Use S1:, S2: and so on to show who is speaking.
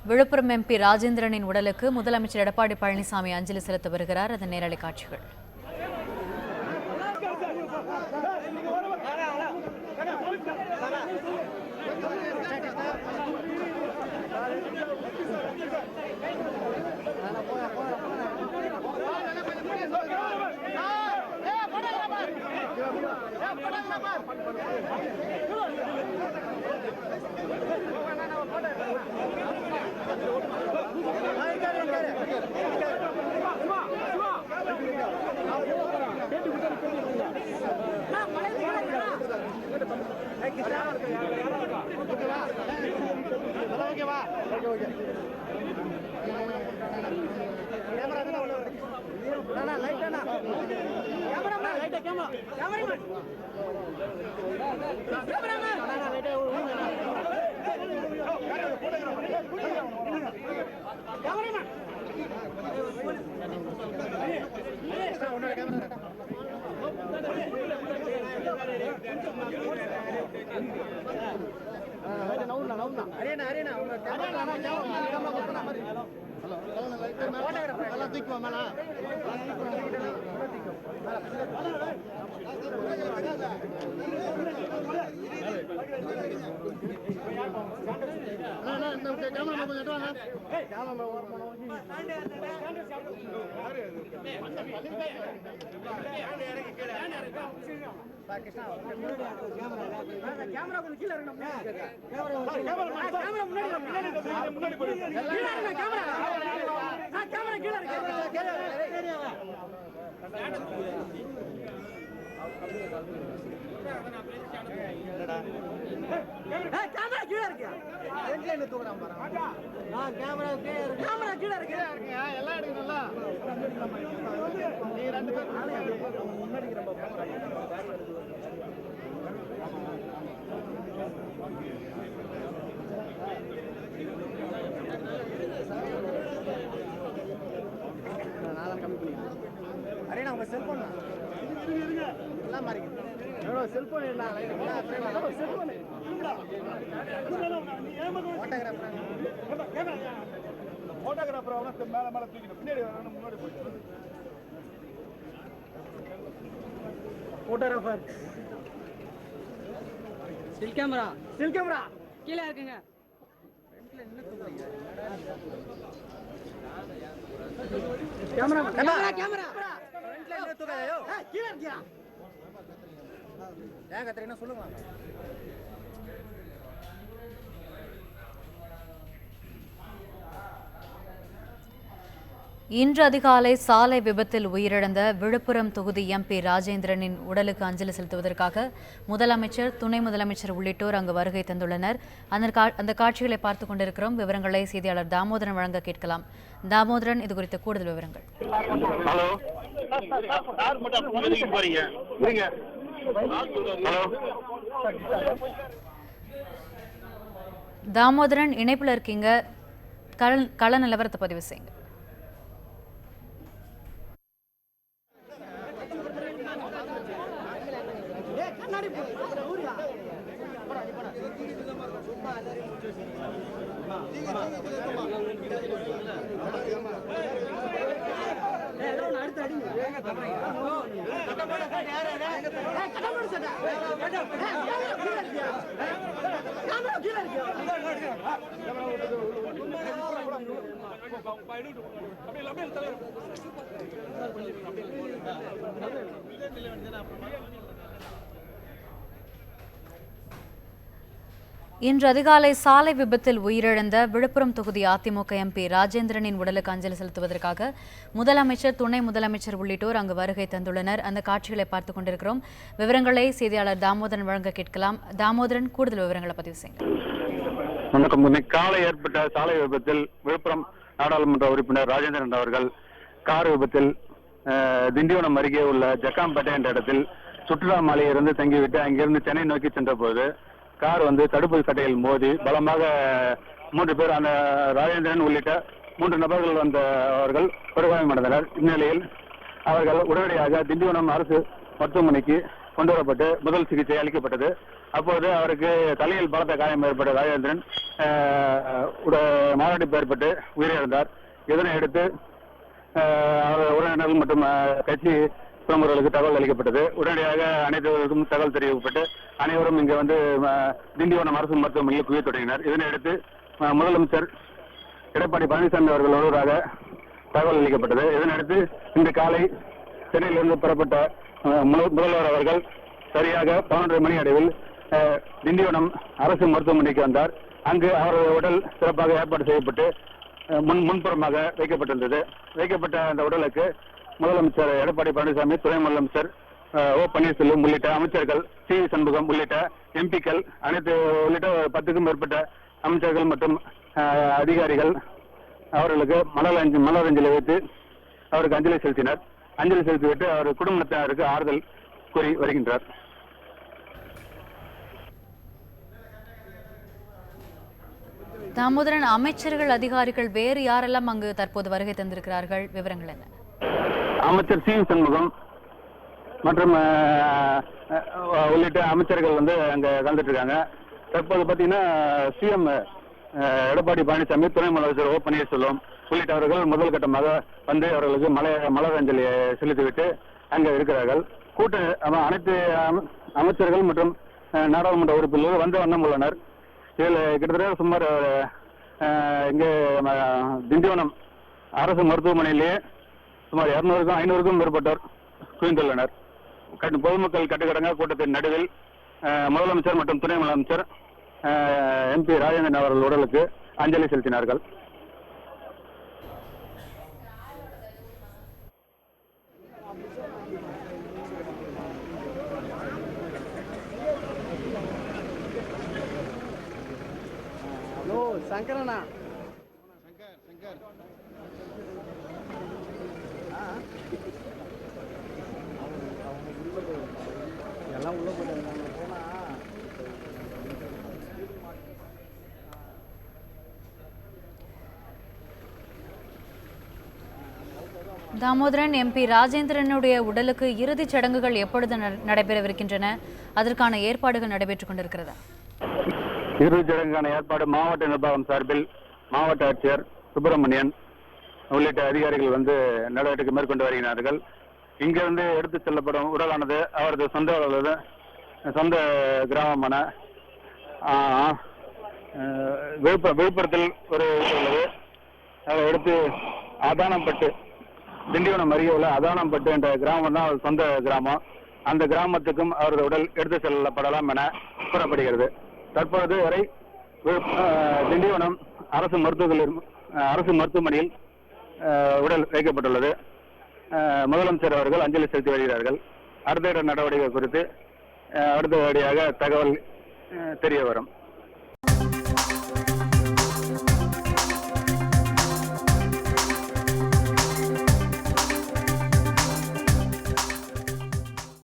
S1: Villupuram MP ராஜேந்திரனின் உடலுக்கு முதலமைச்சர் எடப்பாடி பழனிசாமி அஞ்சலி செலுத்த வருகிறார். அதன் நேரலை காட்சிகள்.
S2: போட்டோகிராஃபர் ஸ்டில் கேமரா கீழே இருக்குங்க. கேமரா கீழே இருக்கியா? ஏன் கத்துறீங்கன்னா சொல்லுங்க.
S1: இன்று அதிகாலை சாலை விபத்தில் உயிரிழந்த விழுப்புரம் தொகுதி எம்பி ராஜேந்திரனின் உடலுக்கு அஞ்சலி செலுத்துவதற்காக முதலமைச்சர், துணை முதலமைச்சர் உள்ளிட்டோர் அங்கு வருகை தந்துள்ளனர். அந்த காட்சிகளை பார்த்துக் கொண்டிருக்கிறோம். விவரங்களை செய்தியாளர் தாமோதரன் வழங்க கேட்கலாம். தாமோதரன், இது குறித்த கூடுதல் விவரங்கள். தாமோதரன், இணைப்புல இருக்கீங்க. கள நிலவரத்தை பதிவு செய்யுங்க. இன்று அதிகாலை சாலை விபத்தில் உயிரிழந்த விழுப்புரம் தொகுதி அதிமுக எம்பி ராஜேந்திரனின் உடலுக்கு அஞ்சலி செலுத்துவதற்காக முதலமைச்சர், துணை முதலமைச்சர் உள்ளிட்டோர் அங்கு வருகை தந்துள்ளனர். அந்த காட்சிகளை பார்த்துக் கொண்டிருக்கிறோம். விவரங்களை செய்தியாளர் தாமோதரன் வழங்க கேட்கலாம். தாமோதரன், கூடுதல் விவரங்களை பதிவு செய்யுங்க.
S3: வணக்கம். காலை ஏற்பட்ட சாலை விபத்தில் விழுப்புரம் நாடாளுமன்ற உறுப்பினர் ராஜேந்திரன் அவர்கள் கார் விபத்தில் திண்டிவனம் அருகே உள்ள ஜக்காம்பேட்டை என்ற இடத்தில் சுற்றுலா மாலையிலிருந்து தங்கிவிட்டு அங்கிருந்து சென்னை நோக்கி சென்ற போது கார் தடுப்பு கட்டையில் மோதி பலமாக 3 பேர், அந்த ராஜேந்திரன் உள்ளிட்ட 3 நபர்கள் அவர்கள் படுகாயமடைந்தனர். இந்நிலையில் அவர்கள் உடனடியாக திண்டிவனம் அரசு மருத்துவமனைக்கு கொண்டு வரப்பட்டு முதல் சிகிச்சை அளிக்கப்பட்டது. அப்போது அவருக்கு தலையில் பலத்த காயம் ஏற்பட்ட ராஜேந்திரன் மாரடைப்பு ஏற்பட்டு உயிரிழந்தார். இதனை அடுத்து அவர் உறவினர்கள் மற்றும் கட்சி பிரமுகர்களுக்கு தகவல் அளிக்கப்பட்டது. உடனடியாக அனைவருக்கும் தகவல் தெரிவிக்கப்பட்டு அனைவரும் இங்கே வந்து திண்டிவனம் அரசு மருத்துவமனையில் குவிய தொடங்கினர். இதனையடுத்து முதலமைச்சர் எடப்பாடி பழனிசாமி அவர்கள் ஒருவராக தகவல் அளிக்கப்பட்டது. இதனையடுத்து இன்று காலை சென்னையிலிருந்து புறப்பட்ட முதல்வர் அவர்கள் சரியாக 11:30 மணி அளவில் திண்டிவனம் அரசு மருத்துவமனைக்கு வந்தார். அங்கு அவரது உடல் சிறப்பாக ஏற்பாடு செய்யப்பட்டு முன்புறமாக வைக்கப்பட்டிருந்தது. வைக்கப்பட்ட அந்த உடலுக்கு முதலமைச்சர் எடப்பாடி பழனிசாமி, துணை முதலமைச்சர் ஓ பன்னீர்செல்வம் உள்ளிட்ட அமைச்சர்கள், சி சண்முகம் உள்ளிட்ட எம்பிக்கள் அனைத்து உள்ளிட்ட 10க்கும் மேற்பட்ட அமைச்சர்கள் மற்றும் அதிகாரிகள் அவர்களுக்கு மலரஞ்சலி வைத்து அவருக்கு அஞ்சலி செலுத்தினர். அஞ்சலி செலுத்திவிட்டு அவர் குடும்பத்தினருக்கு ஆறுதல் கூறி வருகின்றார்.
S1: தாமோதரன், அமைச்சர்கள், அதிகாரிகள் வேறு யாரெல்லாம் அங்கு தற்போது வருகை தந்திருக்கிறார்கள்? விவரங்கள் என்ன?
S3: அமைச்சர் சி சண்முகம் மற்றும் உள்ளிட்ட அமைச்சர்கள் வந்து அங்க கலந்துட்டு இருக்காங்க. தற்போது பாத்தீங்கன்னா சிஎம் எடப்பாடி பழனிசாமி, துணை முதலமைச்சர் ஓ பன்னீர்செல்வம் உள்ளிட்டவர்கள் முதல் கட்டமாக வந்து அவர்களுக்கு மலர் அஞ்சலி செலுத்திவிட்டு அங்க இருக்கிறார்கள். அனைத்து அமைச்சர்கள் மற்றும் நாடாளுமன்ற உறுப்பினர்கள் வந்து வண்ணம் உள்ளனர். இதில் கிட்டத்தட்ட சுமார் இங்கே திண்டிவனம் அரசு மருத்துவமனையிலேயே சுமார் 200க்கும் 500க்கும் மேற்பட்டோர் குவிந்துள்ளனர். பொதுமக்கள் கட்டுக்கடங்க கூட்டத்தின் நடுவில் முதலமைச்சர் மற்றும் துணை முதலமைச்சர் எம்பி ராஜேந்திரன் அவர்கள் உடலுக்கு அஞ்சலி செலுத்தினார்கள்.
S2: சங்கரண்ணா எல்லாம் உள்ள போயிட்டு போனா
S1: தாமோதரன், எம்பி ராஜேந்திரனுடைய உடலுக்கு இறுதிச் சடங்குகள் எப்பொழுது நடைபெறவிருக்கின்றன? அதற்கான ஏற்பாடுகள் நடைபெற்றுக் கொண்டிருக்கிறதா?
S3: இறுதிச் சடங்குக்கான ஏற்பாடு மாவட்ட நிர்வாகம் சார்பில் மாவட்ட ஆட்சியர் சுப்பிரமணியன் உள்ளிட்ட அதிகாரிகள் வந்து நடவடிக்கை மேற்கொண்டு வருகிறார்கள். இங்கிருந்து எடுத்துச் செல்லப்படும் உடலானது அவரது சொந்த கிராமமான விழுப்புரத்தில் ஒரு உள்ளது. அதை எடுத்து அதானம்பட்டு, திண்டிவனம் அருகே உள்ள அதானம்பட்டு என்ற கிராமம் தான் அவர் சொந்த கிராமம். அந்த கிராமத்துக்கும் அவரது உடல் எடுத்து செல்லப்படலாம் என கூறப்படுகிறது. தற்பொழுது வரை திண்டிவனம் அரசு மருத்துவமனையில் உடல் வைக்கப்பட்டுள்ளது. முதலமைச்சர் அவர்கள் அஞ்சலி செலுத்தி வருகிறார்கள். அடுத்த நடவடிக்கை குறித்து அடுத்தபடியாக தகவல் தெரிய வரும்.